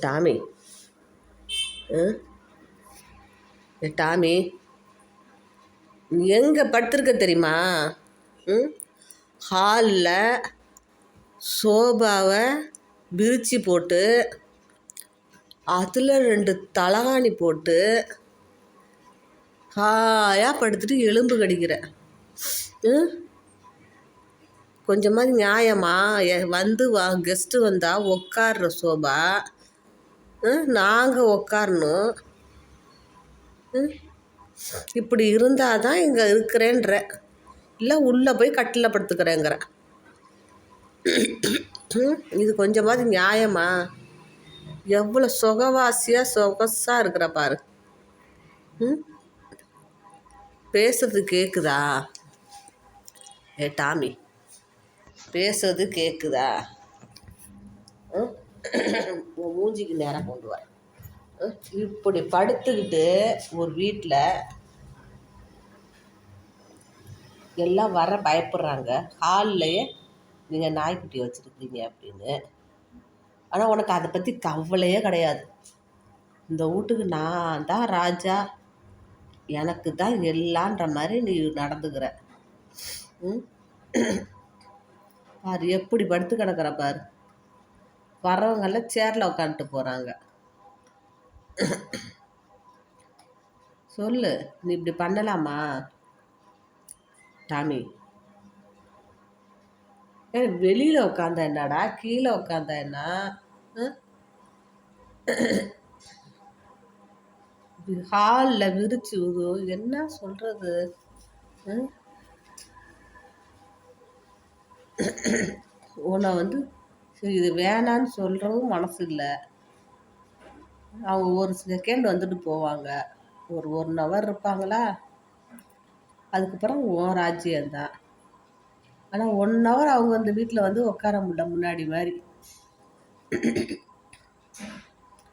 Tommy, Tommy, நீ எங்கே படுத்துருக்க தெரியுமா? ஹாலில் சோபாவை விரித்து போட்டு அதில் 2 தலகாணி போட்டு ஹாயாக படுத்துட்டு எலும்பு கடிக்கிற. கொஞ்சமாக நியாயமா? வந்து கெஸ்ட்டு வந்தால் உட்கார்ற சோபா நாங்கள் உட்காரணும். இப்படி இருந்தால் தான் இங்கே இருக்கிறேன்ற, இல்லை உள்ளே போய் கட்டில் படுத்துக்கிறேங்கிற. இது கொஞ்சமாவது நியாயமா? எவ்வளோ சொகவாசியாக சொகஸாக இருக்கிற பாரு. பேசுறது கேட்குதா? டாமி, பேசுறது கேட்குதா? உன் மூஞ்சிக்கு நேரம் கொண்டு வர. இப்படி படுத்துக்கிட்டு ஒரு வீட்டில் எல்லாம் வர பயப்படுறாங்க. ஹால்லையே நீங்கள் நாய்க்குட்டி வச்சுருக்கீங்க அப்படின்னு. ஆனால் உனக்கு அதை பற்றி கவலையே கிடையாது. இந்த வீட்டுக்கு நான் தான் ராஜா, எனக்கு தான் எல்லான்ற மாதிரி நீ நடந்துக்கிற. பாரு எப்படி படுத்து கிடக்கிற பாரு. வரவங்கெல்லாம் சேரில் உட்காந்துட்டு போகிறாங்க. சொல்லு, நீ இப்படி பண்ணலாமா டாமி? வெளியில் உட்காந்தா என்னடா, கீழே உட்காந்தா என்ன? ஹாலில் விரிச்சு என்ன சொல்கிறது? உன்னை வந்து இது வேணான்னு சொல்கிறதும் மனசு இல்லை. அவங்க ஒரு செகண்ட் வந்துட்டு போவாங்க, ஒரு 1 ஹவர் இருப்பாங்களா, அதுக்கப்புறம் உன் ராஜ்யம்தான். ஆனால் 1 ஹவர் அவங்க அந்த வீட்டில் வந்து உட்கார முடியல முன்னாடி மாதிரி.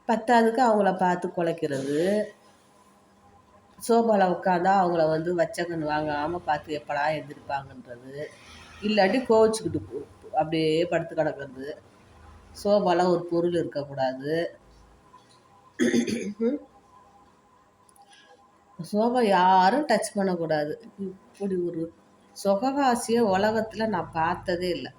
பத்தாவதுக்கு அவங்கள பார்த்து குலைக்கிறது, சோபாவில் உட்காந்தா அவங்கள வந்து வச்சக்கன்னு வாங்காமல் பார்த்து எப்படா எழுந்திருப்பாங்கன்றது, இல்லாட்டி கோவிச்சுக்கிட்டு அப்படியே படுத்து கிடக்கிறது. சோபாவில் ஒரு பொருள் இருக்கக்கூடாது. சோபா யாரும் டச் பண்ணக்கூடாது. இப்படி ஒரு சொகவாசியை உலகத்தில் நான் பார்த்ததே இல்லை.